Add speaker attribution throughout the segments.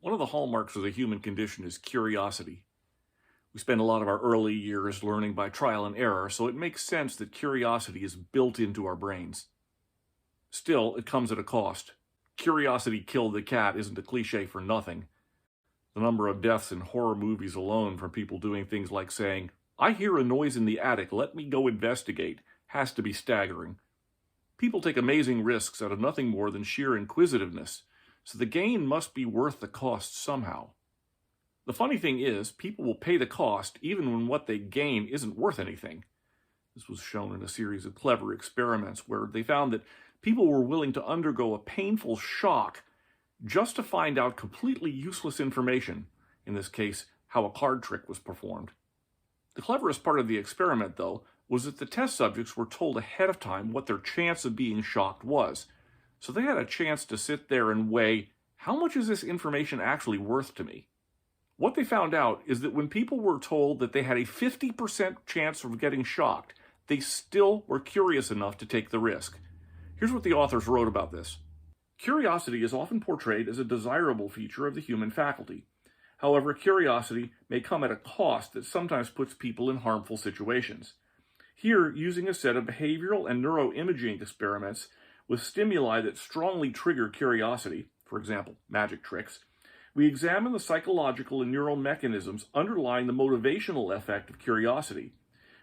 Speaker 1: One of the hallmarks of the human condition is curiosity. We spend a lot of our early years learning by trial and error, so it makes sense that curiosity is built into our brains. Still, it comes at a cost. Curiosity killed the cat isn't a cliche for nothing. The number of deaths in horror movies alone from people doing things like saying, "I hear a noise in the attic, let me go investigate," has to be staggering. People take amazing risks out of nothing more than sheer inquisitiveness, so the gain must be worth the cost somehow. The funny thing is, people will pay the cost even when what they gain isn't worth anything. This was shown in a series of clever experiments where they found that people were willing to undergo a painful shock just to find out completely useless information, in this case, how a card trick was performed. The cleverest part of the experiment, though, was that the test subjects were told ahead of time what their chance of being shocked was. So they had a chance to sit there and weigh, how much is this information actually worth to me? What they found out is that when people were told that they had a 50% chance of getting shocked, they still were curious enough to take the risk. Here's what the authors wrote about this. Curiosity is often portrayed as a desirable feature of the human faculty. However, curiosity may come at a cost that sometimes puts people in harmful situations. Here, using a set of behavioral and neuroimaging experiments with stimuli that strongly trigger curiosity, for example, magic tricks, we examine the psychological and neural mechanisms underlying the motivational effect of curiosity.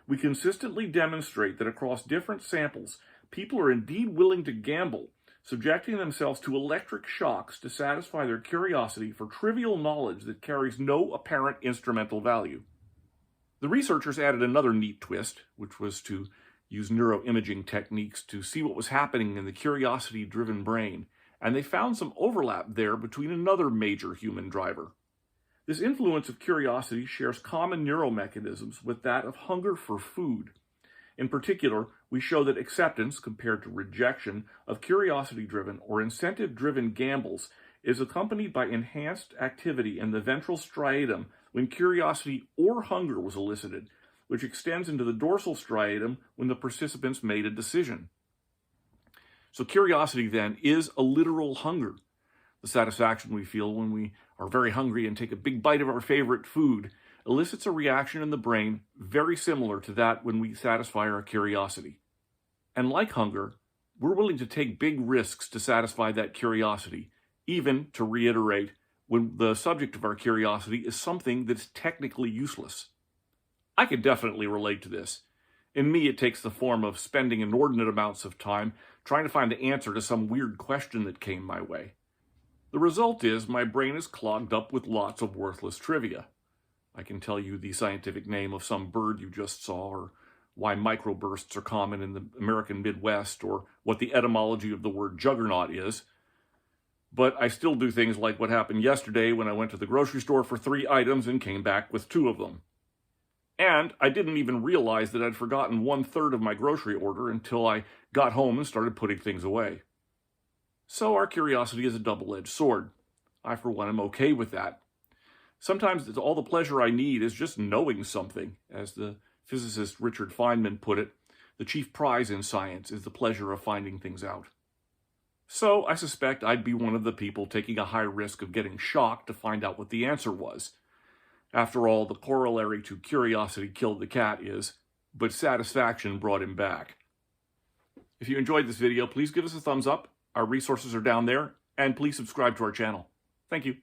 Speaker 1: We consistently demonstrate that across different samples, people are indeed willing to gamble, subjecting themselves to electric shocks to satisfy their curiosity for trivial knowledge that carries no apparent instrumental value. The researchers added another neat twist, which was to use neuroimaging techniques to see what was happening in the curiosity-driven brain, and they found some overlap there between another major human driver. This influence of curiosity shares common neuromechanisms with that of hunger for food. In particular, we show that acceptance, compared to rejection, of curiosity-driven or incentive-driven gambles is accompanied by enhanced activity in the ventral striatum when curiosity or hunger was elicited, which extends into the dorsal striatum when the participants made a decision. So curiosity, then, is a literal hunger. The satisfaction we feel when we are very hungry and take a big bite of our favorite food elicits a reaction in the brain very similar to that when we satisfy our curiosity. And like hunger, we're willing to take big risks to satisfy that curiosity, even, to reiterate, when the subject of our curiosity is something that's technically useless. I could definitely relate to this. In me, it takes the form of spending inordinate amounts of time trying to find the answer to some weird question that came my way. The result is my brain is clogged up with lots of worthless trivia. I can tell you the scientific name of some bird you just saw, or why microbursts are common in the American Midwest, or what the etymology of the word juggernaut is. But I still do things like what happened yesterday when I went to the grocery store for 3 items and came back with 2 of them. And I didn't even realize that I'd forgotten 1/3 of my grocery order until I got home and started putting things away. So our curiosity is a double-edged sword. I, for one, am okay with that. Sometimes all the pleasure I need is just knowing something. As the physicist Richard Feynman put it, the chief prize in science is the pleasure of finding things out. So I suspect I'd be one of the people taking a high risk of getting shocked to find out what the answer was. After all, the corollary to curiosity killed the cat is, but satisfaction brought him back. If you enjoyed this video, please give us a thumbs up. Our resources are down there, and please subscribe to our channel. Thank you.